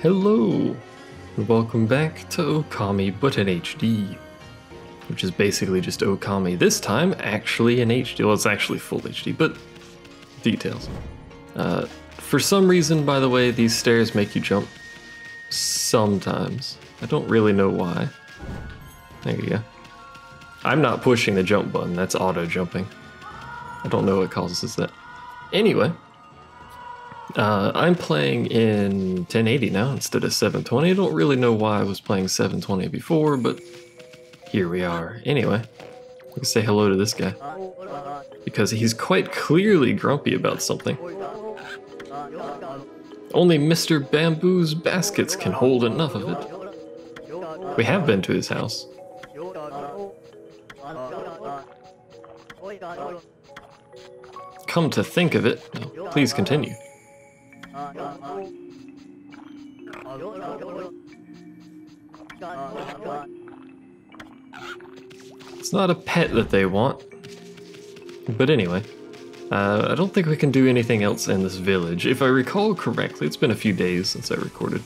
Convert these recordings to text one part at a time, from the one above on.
Hello, and welcome back to Okami, but in HD, which is basically just Okami. This time, actually in HD. Well, it's actually full HD, but details. For some reason, by the way, these stairs make you jump sometimes. I don't really know why. There you go. I'm not pushing the jump button, that's auto jumping. I don't know what causes that. Anyway. I'm playing in 1080 now instead of 720. I don't really know why I was playing 720 before, but here we are. Anyway, let's say hello to this guy, because he's quite clearly grumpy about something. Only Mr. Bamboo's baskets can hold enough of it. We have been to his house. Come to think of it, please continue. It's not a pet that they want. But anyway, I don't think we can do anything else in this village. If I recall correctly, it's been a few days since I recorded.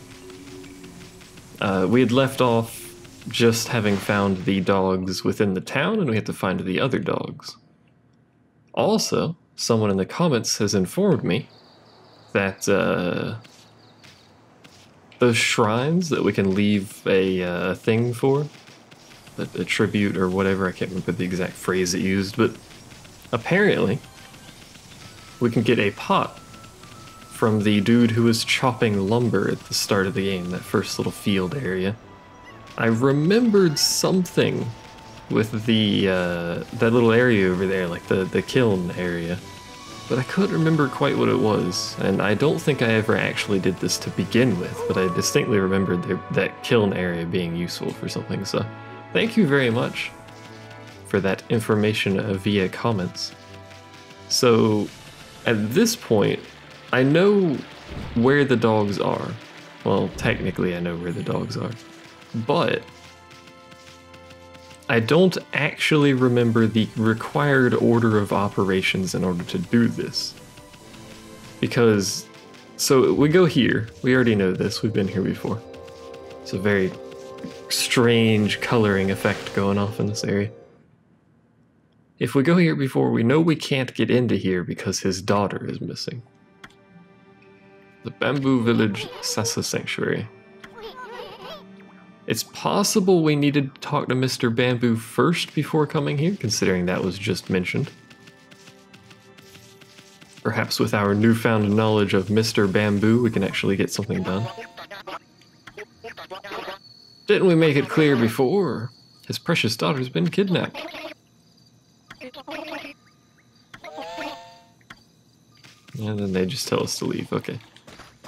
We had left off just having found the dogs within the town, and we had to find the other dogs. Also, someone in the comments has informed me that those shrines that we can leave a thing for, a tribute or whatever, I can't remember the exact phrase it used, but apparently we can get a pot from the dude who was chopping lumber at the start of the game, that first little field area. I remembered something with the that little area over there, like the kiln area, but I couldn't remember quite what it was, and I don't think I ever actually did this to begin with, but I distinctly remembered that kiln area being useful for something, so thank you very much for that information via comments. So, at this point, I know where the dogs are. Well, technically I know where the dogs are, but I don't actually remember the required order of operations in order to do this. Because, so we go here, we already know this, we've been here before. It's a very strange coloring effect going off in this area. If we go here before, we know we can't get into here because his daughter is missing. The Bamboo Village Sasa Sanctuary. It's possible we needed to talk to Mr. Bamboo first before coming here, considering that was just mentioned. Perhaps with our newfound knowledge of Mr. Bamboo, we can actually get something done. Didn't we make it clear before? His precious daughter's been kidnapped. And then they just tell us to leave, okay.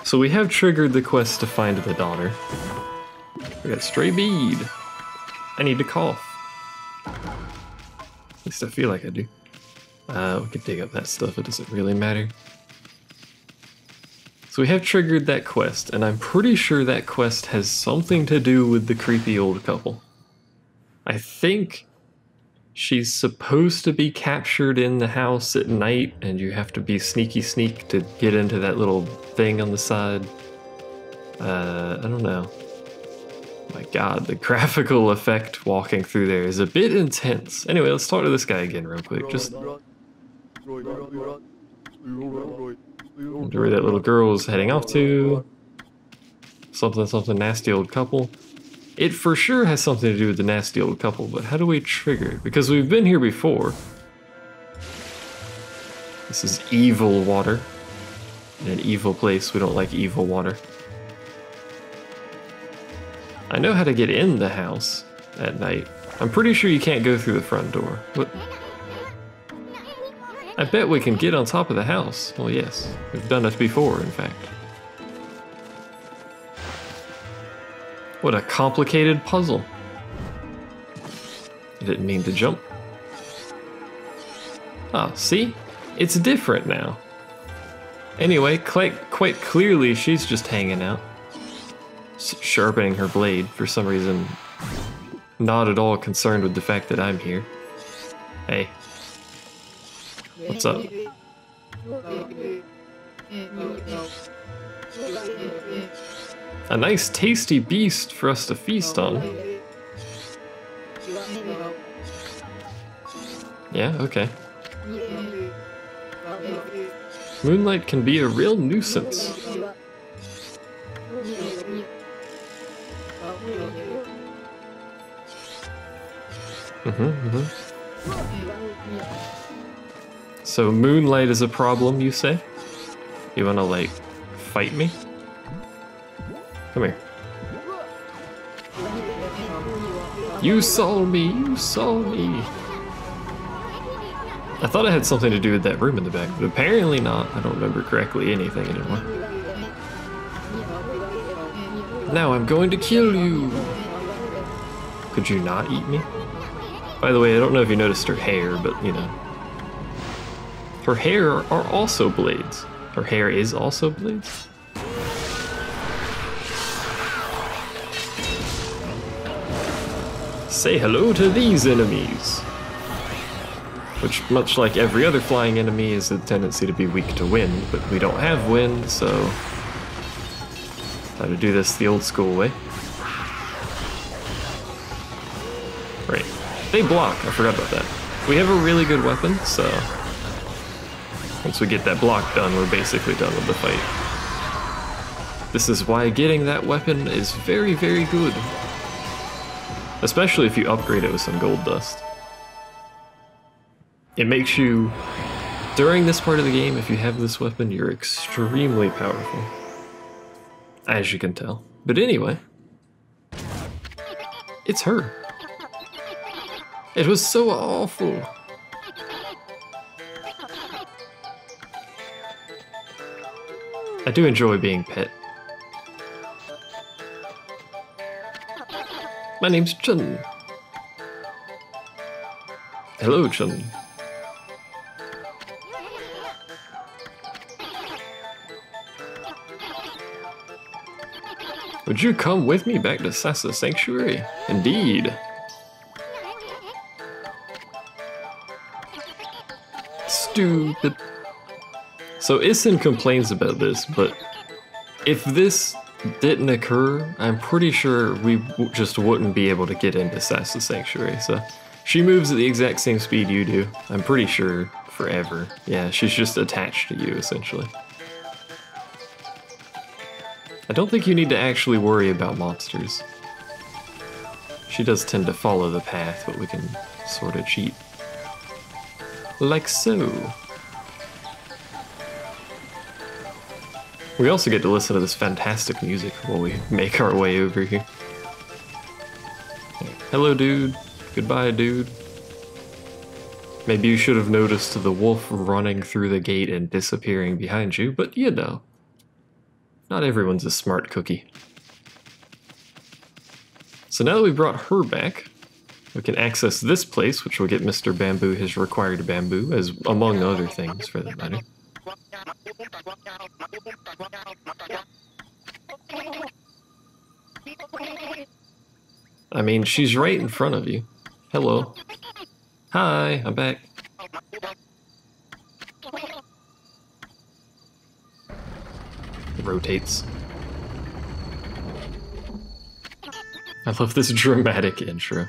So we have triggered the quest to find the daughter. We got stray bead. I need to cough. At least I feel like I do. We can dig up that stuff, it doesn't really matter. So we have triggered that quest, and I'm pretty sure that quest has something to do with the creepy old couple. I think she's supposed to be captured in the house at night, and you have to be sneaky sneak to get into that little thing on the side. I don't know. My god, the graphical effect walking through there is a bit intense. Anyway, let's talk to this guy again real quick. Just wonder where that little girl is heading off to. Something nasty old couple. It for sure has something to do with the nasty old couple, but how do we trigger it? Because we've been here before. This is evil water. In an evil place, we don't like evil water. I know how to get in the house at night. I'm pretty sure you can't go through the front door. What? I bet we can get on top of the house. Well, yes. We've done it before, in fact. What a complicated puzzle. I didn't mean to jump. Ah, see? It's different now. Anyway, quite clearly she's just hanging out. Sharpening her blade, for some reason. Not at all concerned with the fact that I'm here. Hey. What's up? A nice tasty beast for us to feast on. Yeah, okay. Moonlight can be a real nuisance. So moonlight is a problem, you say? You wanna, like, fight me? Come here. You saw me, you saw me. I thought it had something to do with that room in the back, but apparently not. I don't remember correctly anything anymore. Now I'm going to kill you. Could you not eat me? By the way, I don't know if you noticed her hair, but you know. Her hair are also blades. Her hair is also blades? Say hello to these enemies. Which, much like every other flying enemy, is a tendency to be weak to wind, but we don't have wind, so how to do this the old school way. Right. They block, I forgot about that. We have a really good weapon, so once we get that block done, we're basically done with the fight. This is why getting that weapon is very, very good. Especially if you upgrade it with some gold dust. It makes you, during this part of the game, if you have this weapon, you're extremely powerful. As you can tell. But anyway, it's her. It was so awful. I do enjoy being pet. My name's Chun. Hello, Chun. Would you come with me back to Sasa Sanctuary? Indeed. Stupid. So Issen complains about this, but if this didn't occur, I'm pretty sure we just wouldn't be able to get into Sasa Sanctuary. So she moves at the exact same speed you do. I'm pretty sure forever. Yeah, she's just attached to you, essentially. I don't think you need to actually worry about monsters. She does tend to follow the path, but we can sort of cheat. Like so. We also get to listen to this fantastic music while we make our way over here. Hello, dude. Goodbye, dude. Maybe you should have noticed the wolf running through the gate and disappearing behind you, but you know. Not everyone's a smart cookie. So now that we brought her back, we can access this place, which will get Mr. Bamboo his required bamboo, as among other things for that matter. I mean, she's right in front of you. Hello. Hi, I'm back. It rotates. I love this dramatic intro.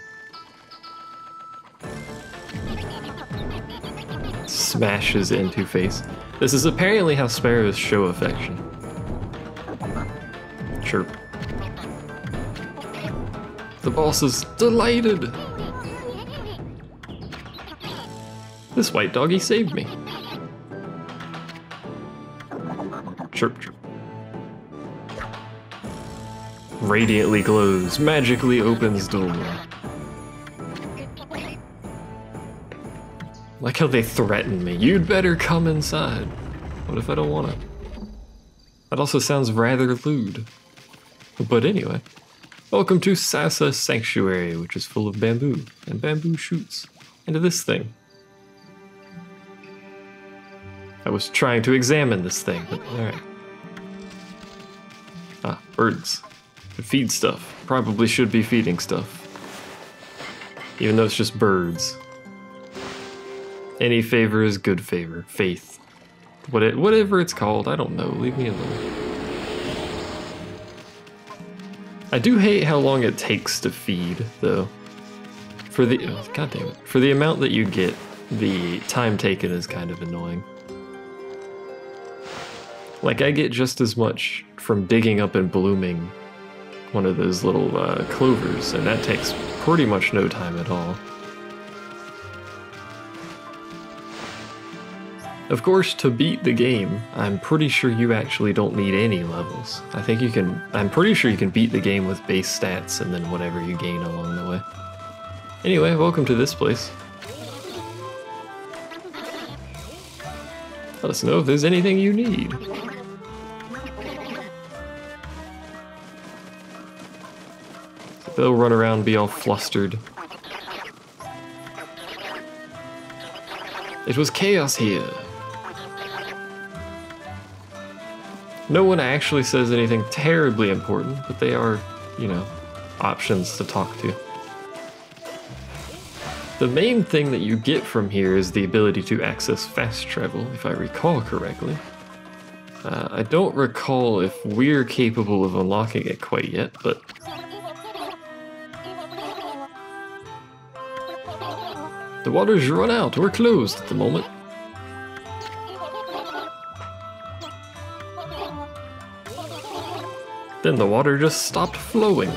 Smashes into face. This is apparently how sparrows show affection. Chirp. The boss is delighted. This white doggy saved me. Chirp, chirp. Radiantly glows, magically opens door. Like how they threaten me. You'd better come inside. What if I don't want to? That also sounds rather lewd. But anyway, welcome to Sasa Sanctuary, which is full of bamboo and bamboo shoots. And this thing. I was trying to examine this thing, but alright. Ah, birds. It feeds stuff. Probably should be feeding stuff. Even though it's just birds. Any favor is good favor. Faith. Whatever it's called, I don't know. Leave me alone. I do hate how long it takes to feed, though. For the God damn it. For the amount that you get, the time taken is kind of annoying. Like, I get just as much from digging up and blooming one of those little clovers, and that takes pretty much no time at all. Of course, to beat the game, I'm pretty sure you actually don't need any levels. I'm pretty sure you can beat the game with base stats and then whatever you gain along the way. Anyway, welcome to this place. Let us know if there's anything you need. So they'll run around and be all flustered. It was chaos here. No one actually says anything terribly important, but they are, you know, options to talk to. The main thing that you get from here is the ability to access fast travel, if I recall correctly. I don't recall if we're capable of unlocking it quite yet, but... The water's run out, we're closed at the moment. Then the water just stopped flowing.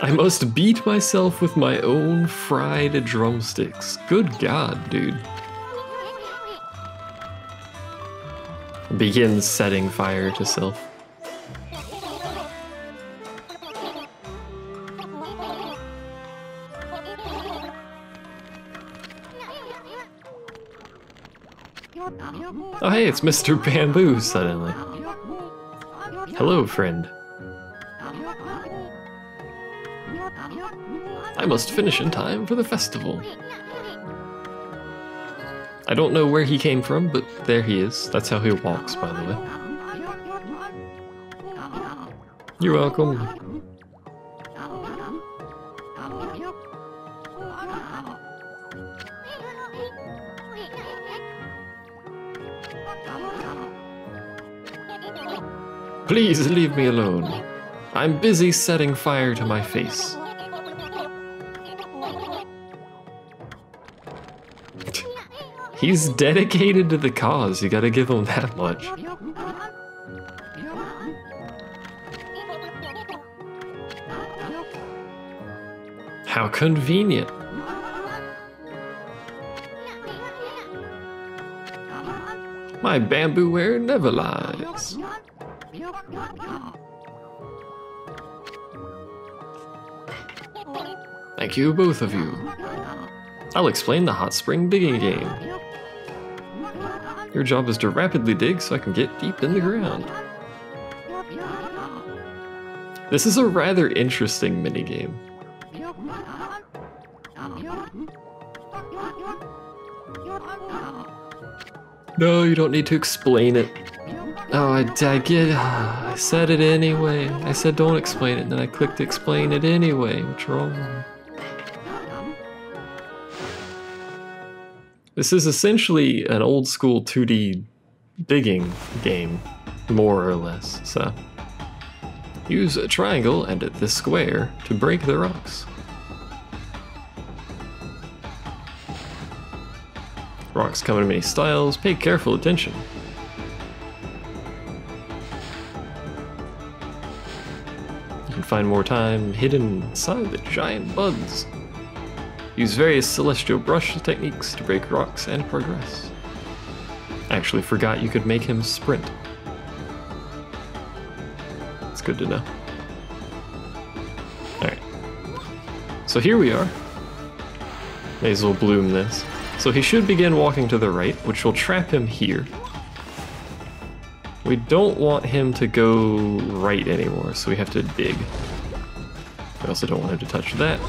I must beat myself with my own fried drumsticks. Good God, dude. Begins setting fire to self. Oh hey, it's Mr. Bamboo suddenly. Hello, friend. I must finish in time for the festival. I don't know where he came from, but there he is. That's how he walks, by the way. You're welcome. Please leave me alone. I'm busy setting fire to my face. He's dedicated to the cause, you gotta give him that much. How convenient. My bamboo ware never lies. Thank you, both of you. I'll explain the hot spring digging game. Your job is to rapidly dig so I can get deep in the ground. This is a rather interesting minigame. No, you don't need to explain it. Oh, I said it anyway. I said don't explain it, and then I clicked explain it anyway. What's wrong? This is essentially an old school 2D digging game, more or less, so. Use a triangle and the square to break the rocks. Rocks come in many styles, pay careful attention. You can find more time hidden inside the giant buds. Use various celestial brush techniques to break rocks and progress. Actually forgot you could make him sprint. It's good to know. Alright. So here we are. May as well bloom this. So he should begin walking to the right, which will trap him here. We don't want him to go right anymore, so we have to dig. We also don't want him to touch that.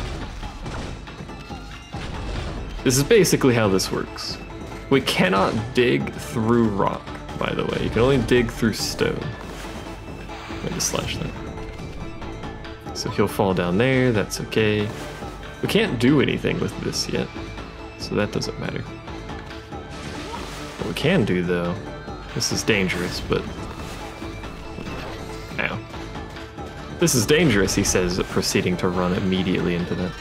This is basically how this works. We cannot dig through rock, by the way. You can only dig through stone. Let me slash that. So he'll fall down there, that's okay. We can't do anything with this yet, so that doesn't matter. What we can do though, this is dangerous, but... Ow. This is dangerous, he says, proceeding to run immediately into that.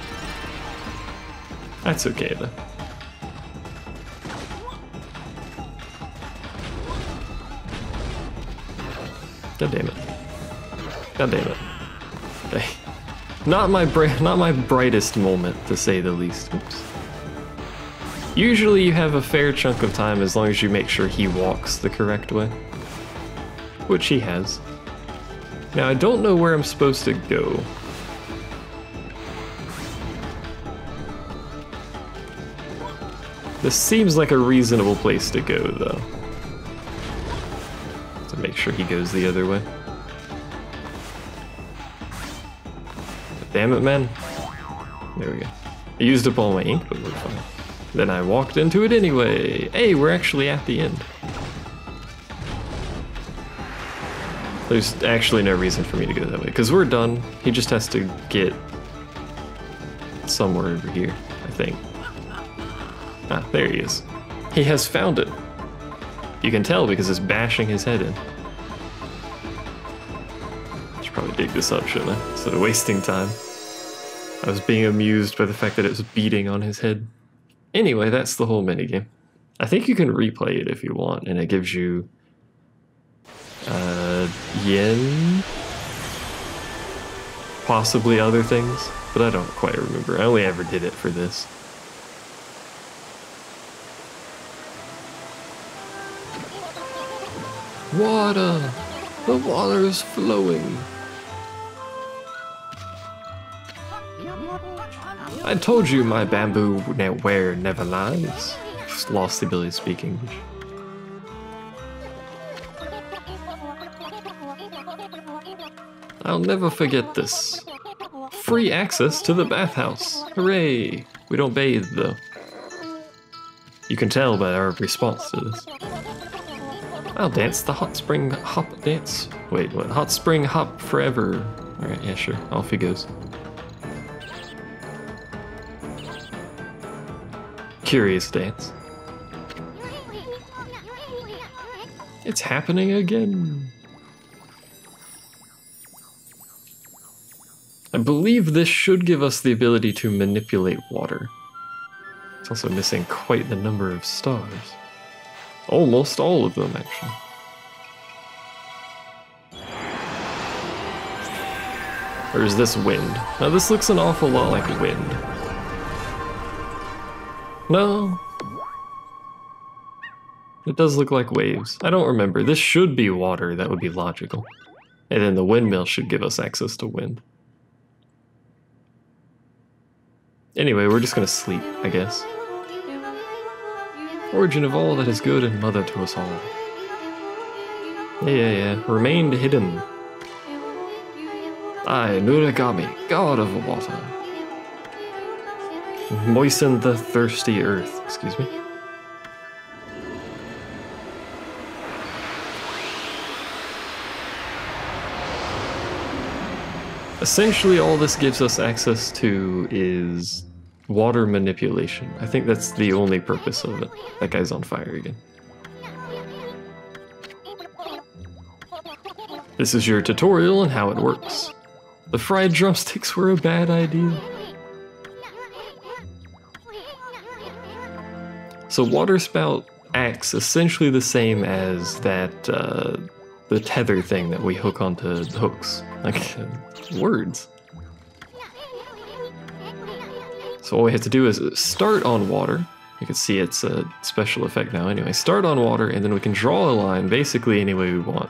That's okay though. God damn it. God damn it. Okay. Not my brightest moment, to say the least. Oops. Usually you have a fair chunk of time as long as you make sure he walks the correct way. Which he has. Now I don't know where I'm supposed to go. This seems like a reasonable place to go, though. To make sure he goes the other way. Damn it, man. There we go. I used up all my ink, but we're fine. Then I walked into it anyway. Hey, we're actually at the end. There's actually no reason for me to go that way, because we're done. He just has to get somewhere over here, I think. Ah, there he is. He has found it. You can tell because it's bashing his head in. Should probably dig this up, shouldn't I? Instead of wasting time. I was being amused by the fact that it was beating on his head. Anyway, that's the whole minigame. I think you can replay it if you want, and it gives you... yen? Possibly other things, but I don't quite remember. I only ever did it for this. Water! The water is flowing. I told you my bamboo ware never lies. Just lost the ability to speak English. I'll never forget this. Free access to the bathhouse. Hooray! We don't bathe though. You can tell by our response to this. I'll dance the hot spring hop dance. Wait, what? Hot spring hop forever. Alright, yeah, sure. Off he goes. Curious dance. It's happening again. I believe this should give us the ability to manipulate water. It's also missing quite the number of stars. Almost all of them, actually. Or is this wind? Now this looks an awful lot like wind. No. It does look like waves. I don't remember. This should be water. That would be logical. And then the windmill should give us access to wind. Anyway, we're just gonna sleep, I guess. Origin of all that is good and mother to us all. Yeah. Remained hidden. I, Minigame, god of water. Moisten the thirsty earth. Excuse me. Essentially, all this gives us access to is water manipulation. I think that's the only purpose of it. That guy's on fire again. This is your tutorial on how it works. The fried drumsticks were a bad idea. So water spout acts essentially the same as that the tether thing that we hook onto hooks. Like, words. So all we have to do is start on water. You can see it's a special effect now anyway. Start on water, and then we can draw a line basically any way we want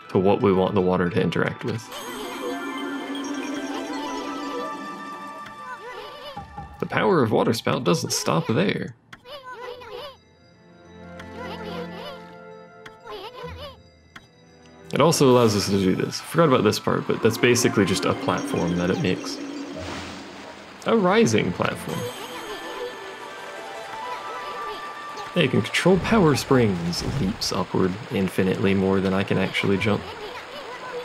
to what we want the water to interact with. The power of water spout doesn't stop there. It also allows us to do this. Forgot about this part, but that's basically just a platform that it makes. A rising platform. Yeah, you can control power springs. It leaps upward infinitely more than I can actually jump.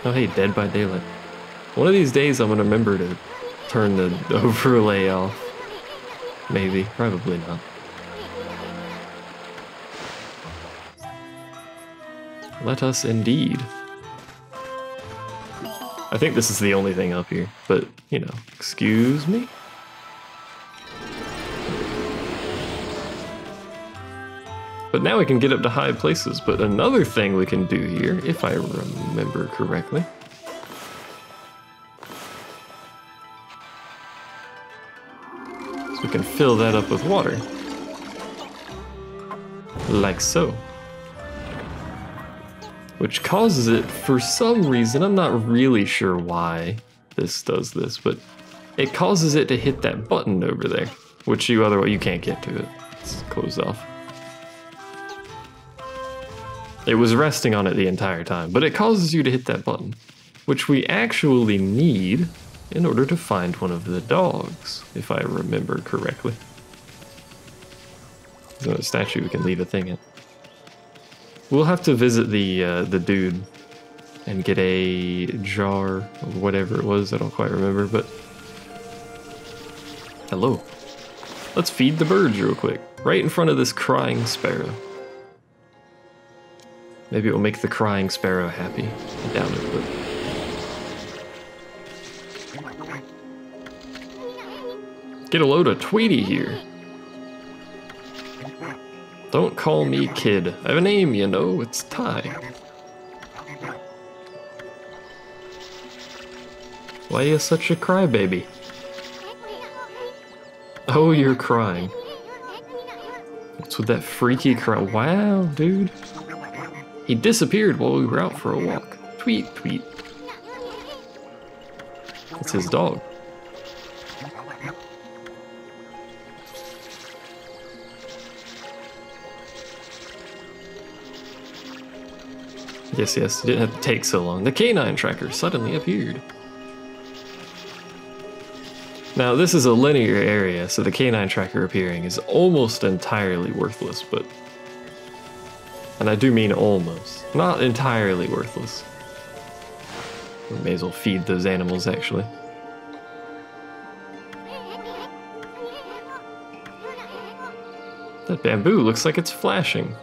Oh hey, Dead by Daylight. One of these days I'm gonna remember to turn the overlay off. Maybe, probably not. Let us indeed. I think this is the only thing up here, but, you know, excuse me? But now we can get up to high places, but another thing we can do here, if I remember correctly. So we can fill that up with water. Like so. Which causes it, for some reason, I'm not really sure why this does this, but it causes it to hit that button over there, which you can't get to it. It's closed off. It was resting on it the entire time, but it causes you to hit that button, which we actually need in order to find one of the dogs, if I remember correctly. There's a statue we can leave a thing in. We'll have to visit the dude and get a jar of whatever it was. I don't quite remember, but hello. Let's feed the birds real quick, right in front of this crying sparrow. Maybe it will make the crying sparrow happy. I doubt it, but get a load of Tweety here. Don't call me kid. I have a name, you know. It's Ty. Why are you such a crybaby? Oh, you're crying. What's with that freaky cry? Wow, dude. He disappeared while we were out for a walk. Tweet, tweet. It's his dog. Yes, it didn't have to take so long. The canine tracker suddenly appeared. Now, this is a linear area, so the canine tracker appearing is almost entirely worthless, but... And I do mean almost. Not entirely worthless. We may as well feed those animals, actually. That bamboo looks like it's flashing.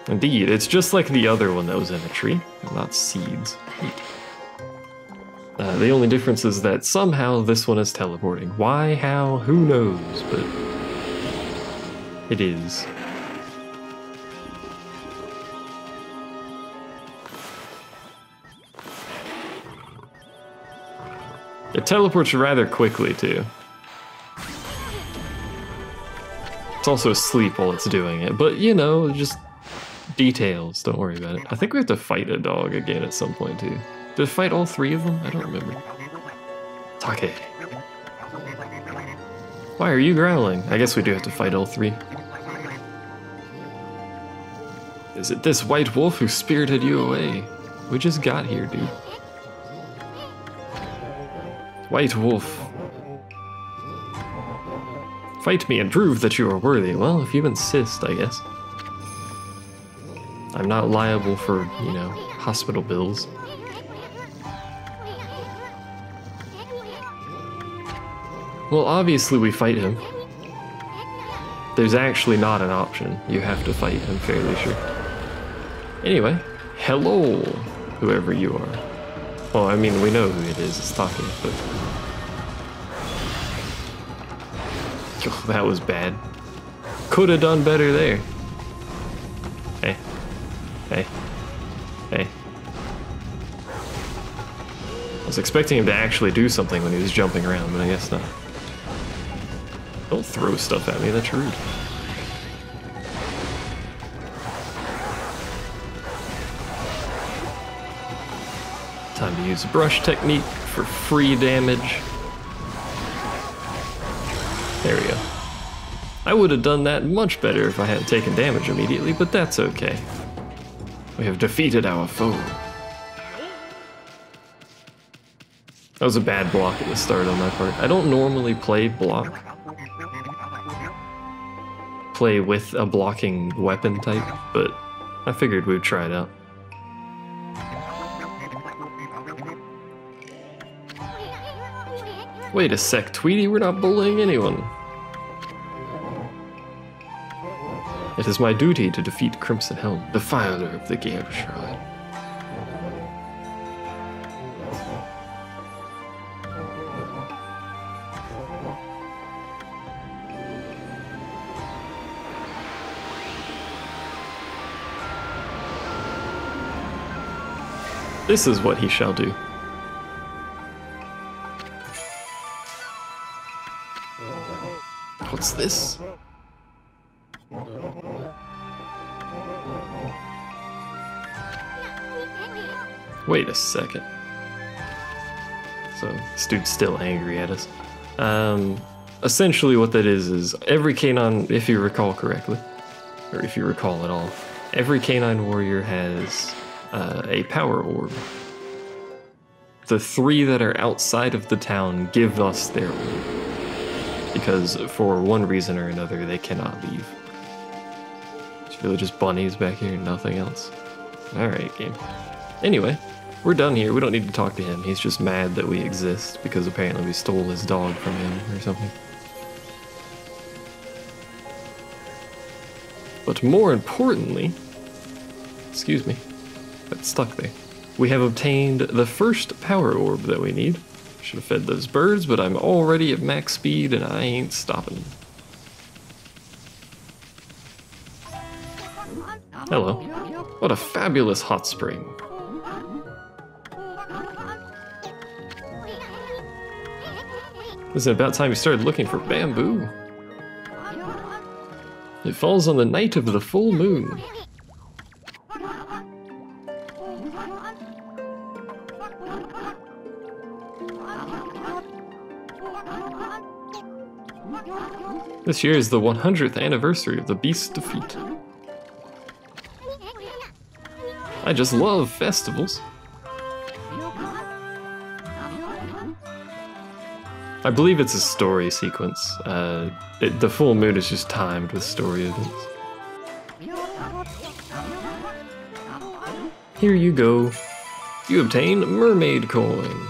Indeed, it's just like the other one that was in a tree, not seeds. The only difference is that somehow this one is teleporting. Why, how, who knows, but it is. It teleports rather quickly, too. It's also asleep while it's doing it, but you know, just details, don't worry about it. I think we have to fight a dog again at some point too. Did I fight all three of them? I don't remember. Take. Why are you growling? I guess we do have to fight all three. Is it this white wolf who spirited you away? We just got here, dude. White wolf. Fight me and prove that you are worthy. Well, if you insist, I guess. I'm not liable for, you know, hospital bills. Well, obviously we fight him. There's actually not an option. You have to fight, I'm fairly sure. Anyway, hello, whoever you are. Well, I mean, we know who it is, it's talking, but... Oh, that was bad. Could have done better there. Hey. Hey. Hey. I was expecting him to actually do something when he was jumping around, but I guess not. Don't throw stuff at me, that's rude. Time to use brush technique for free damage. There we go. I would have done that much better if I hadn't taken damage immediately, but that's okay. We have defeated our foe. That was a bad block at the start on my part. I don't normally play with a blocking weapon type, but I figured we'd try it out. Wait a sec, Tweety, we're not bullying anyone. It is my duty to defeat Crimson Helm, the filer of the Game Shrine. This is what he shall do. What's this? Wait a second. So, this dude's still angry at us. Essentially what that is every canine, if you recall correctly, or if you recall at all, every canine warrior has a power orb. The 3 that are outside of the town give us their orb, because for one reason or another they cannot leave. It's really just bunnies back here and nothing else. Alright, game. Anyway, we're done here. We don't need to talk to him. He's just mad that we exist because apparently we stole his dog from him or something. But more importantly, excuse me, got stuck there. We have obtained the first power orb that we need. Should have fed those birds, but I'm already at max speed and I ain't stopping. Hello. What a fabulous hot spring. Is it about time you started looking for bamboo? It falls on the night of the full moon. This year is the 100th anniversary of the beast's defeat. I just love festivals. I believe it's a story sequence. The full moon is just timed with story events. Here you go. You obtain mermaid coin.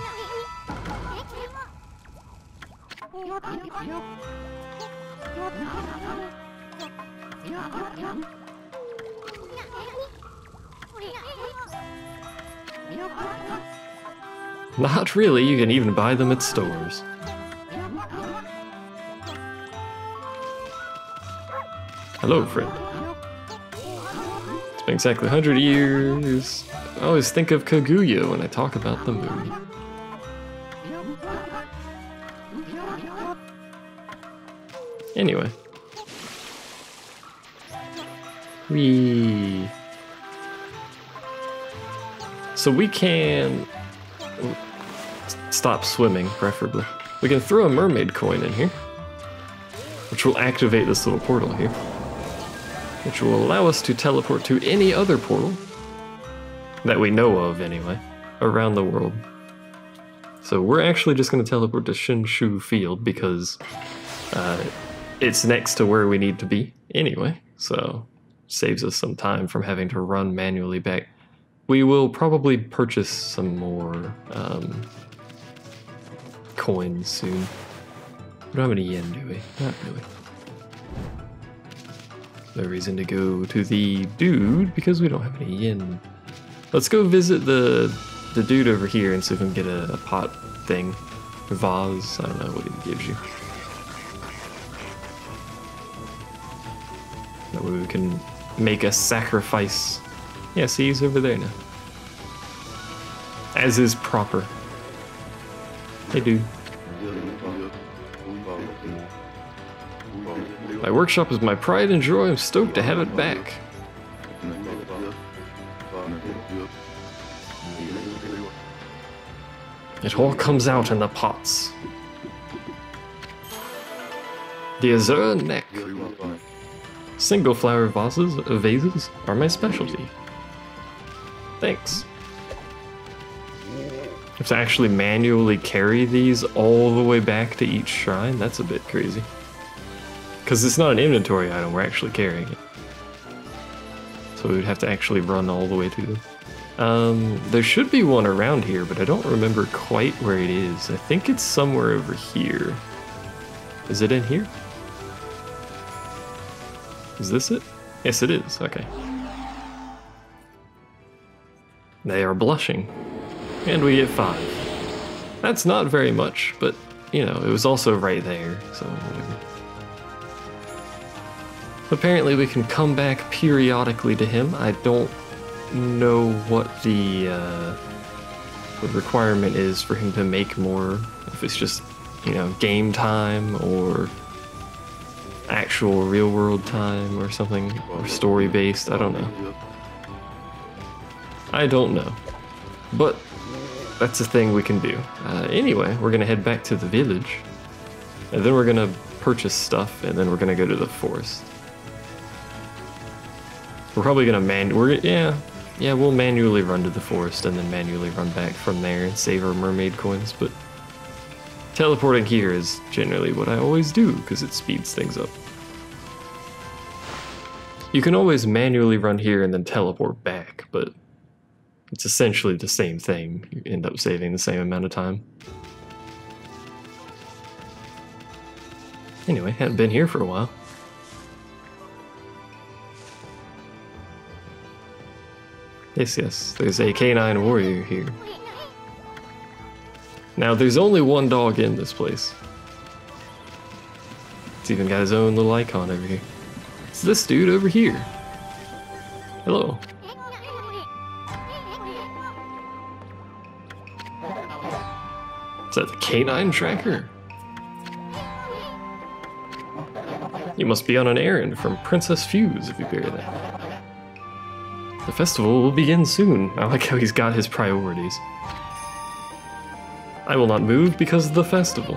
Not really, you can even buy them at stores. Hello, friend. It's been exactly 100 years. I always think of Kaguya when I talk about the moon. Anyway. So we can stop swimming, preferably. We can throw a mermaid coin in here, which will activate this little portal here, which will allow us to teleport to any other portal that we know of anyway, around the world. So we're actually just going to teleport to Shinshu Field because it's next to where we need to be anyway, so saves us some time from having to run manually back. We will probably purchase some more coins soon. We don't have any yen, do we? Not really. No reason to go to the dude because we don't have any yen. Let's go visit the dude over here and see if we can get a pot thing. Vase, I don't know what he gives you. That way we can make a sacrifice. Yeah, see, he's over there now. As is proper. Hey, dude. My workshop is my pride and joy. I'm stoked to have it back. It all comes out in the pots. The azure neck. Single flower vases are my specialty. Thanks. Have to actually manually carry these all the way back to each shrine? That's a bit crazy. Because it's not an inventory item, we're actually carrying it. So we would have to actually run all the way to them. There should be one around here, but I don't remember quite where it is. I think it's somewhere over here. Is it in here? Is this it? Yes, it is. Okay. They are blushing. And we get 5. That's not very much, but, you know, it was also right there, so whatever. Apparently we can come back periodically to him. I don't know what the requirement is for him to make more. If it's just, you know, game time or actual real world time or something, or story based. I don't know. I don't know. But that's a thing we can do. Anyway, we're gonna head back to the village, and then we're gonna purchase stuff, and then we're gonna go to the forest. We're probably gonna we'll manually run to the forest and then manually run back from there and save our mermaid coins, but teleporting here is generally what I always do because it speeds things up. You can always manually run here and then teleport back, but it's essentially the same thing. You end up saving the same amount of time. Anyway, hadn't been here for a while. Yes, there's a canine warrior here. Now, there's only one dog in this place. It's even got his own little icon over here. It's this dude over here. Hello. Is that the canine tracker? You must be on an errand from Princess Fuse if you bear that. The festival will begin soon. I like how he's got his priorities. I will not move because of the festival.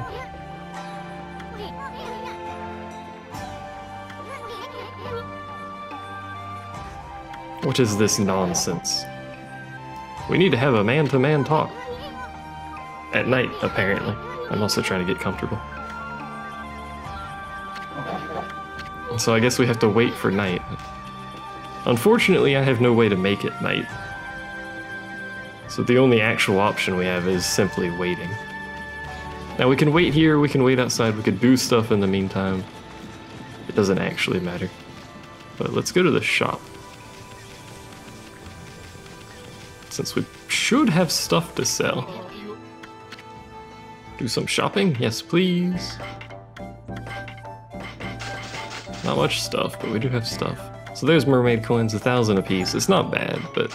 What is this nonsense? We need to have a man-to-man talk. At night, apparently. I'm also trying to get comfortable. So I guess we have to wait for night. Unfortunately, I have no way to make it night. So the only actual option we have is simply waiting. Now we can wait here, we can wait outside, we could do stuff in the meantime. It doesn't actually matter. But let's go to the shop. Since we should have stuff to sell. Do some shopping? Yes, please. Not much stuff, but we do have stuff. So there's mermaid coins, 1,000 apiece. It's not bad, but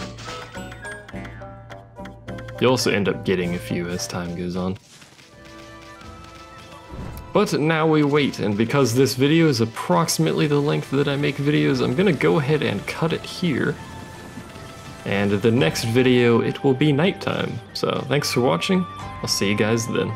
you also end up getting a few as time goes on. But now we wait, and because this video is approximately the length that I make videos, I'm gonna go ahead and cut it here. And the next video, it will be nighttime. So thanks for watching. I'll see you guys then.